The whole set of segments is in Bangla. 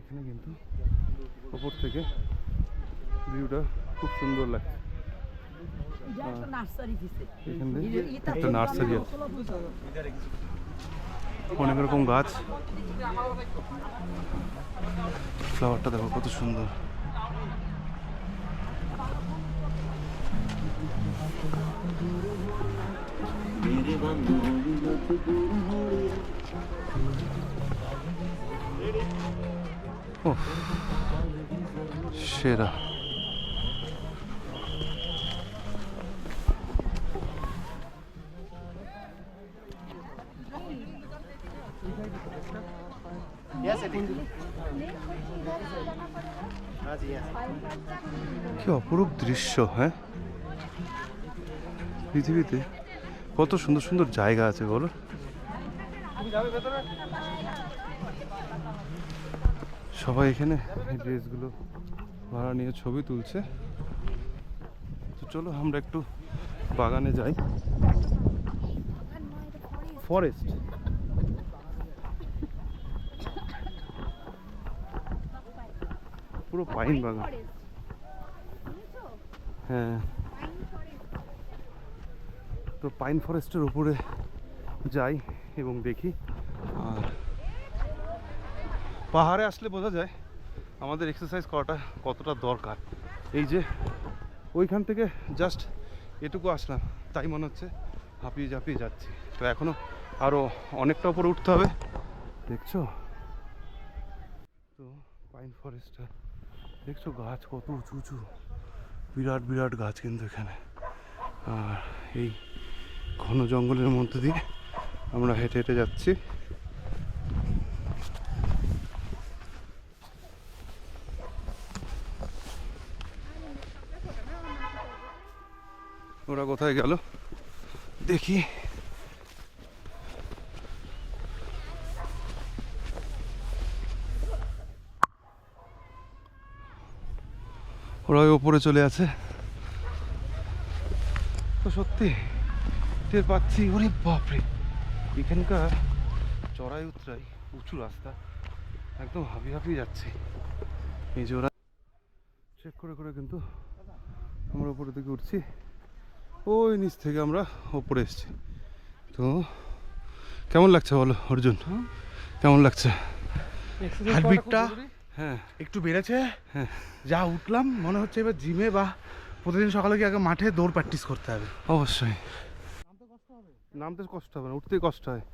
এখানে কিন্তু ওপর থেকে ভিউটা খুব সুন্দর লাগছে। এখানে একটা নার্সারি আছে, অনেক রকম গাছ। ফ্লাওয়ারটা দেখো কত সুন্দর। সেরা। কি অপরূপ দৃশ্য! হ্যাঁ, পৃথিবীতে কত সুন্দর সুন্দর জায়গা আছে বলো। সবাই এখানে এই ড্রেসগুলো ভাড়া নিয়ে ছবি তুলছে। তো চলো আমরা একটু বাগানে যাই। ফরেস্ট, পুরো পাইন বাগান। হ্যাঁ, তো পাইন ফরেস্টের উপরে যাই এবং দেখি। আর পাহাড়ে আসলে বোঝা যায় আমাদের এক্সারসাইজ করাটা কতটা দরকার। এই যে ওইখান থেকে জাস্ট এটুকু আসলাম, তাই মনে হচ্ছে হাঁপিয়ে ঝাঁপিয়ে যাচ্ছি। তো এখনও আরও অনেকটা উপরে উঠতে হবে, দেখছো তো পাইন ফরেস্টটা দেখছো, গাছ কত উঁচু উঁচু, বিরাট বিরাট গাছ কিন্তু এখানে। আর এই ঘন জঙ্গলের মধ্যে দিয়ে আমরা হেঁটে হেঁটে যাচ্ছি। ওরা কোথায় গেল দেখি। ওরা ওপরে চলে আছে। তো সত্যি টের পাচ্ছি, ওরে বাপরে, এখানকার চড়াই উতরাই উঁচু রাস্তা, একদম হাঁপিয়ে হাঁপিয়ে যাচ্ছে। এই যে ওরা চেক করে করে কিন্তু আমরা উপরের দিকে উঠছি। ওই নিচ থেকে আমরা ওপরে এসেছি। তো কেমন লাগছে বলো অর্জুন, কেমন লাগছে? হার্টবিটটা হ্যাঁ একটু বেড়েছে। হ্যাঁ, যা উঠলাম মনে হচ্ছে এবার জিমে বা প্রতিদিন সকালে গিয়ে আগে মাঠে দৌড় প্র্যাকটিস করতে হবে। অবশ্যই। নামতে কষ্ট হবে না, উঠতেই কষ্ট হয়।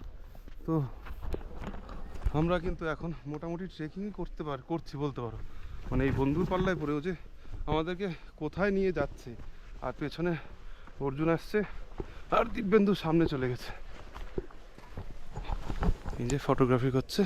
তো আমরা কিন্তু এখন মোটামুটি ট্রেকিংই করছি বলতে পারো। মানে এই বন্ধুর পাল্লায় পড়েও যে আমাদেরকে কোথায় নিয়ে যাচ্ছে। আর পেছনে অর্জুন আসছে, আর দিব্যেন্দু সামনে চলে গেছে, এই যে ফটোগ্রাফি করছে।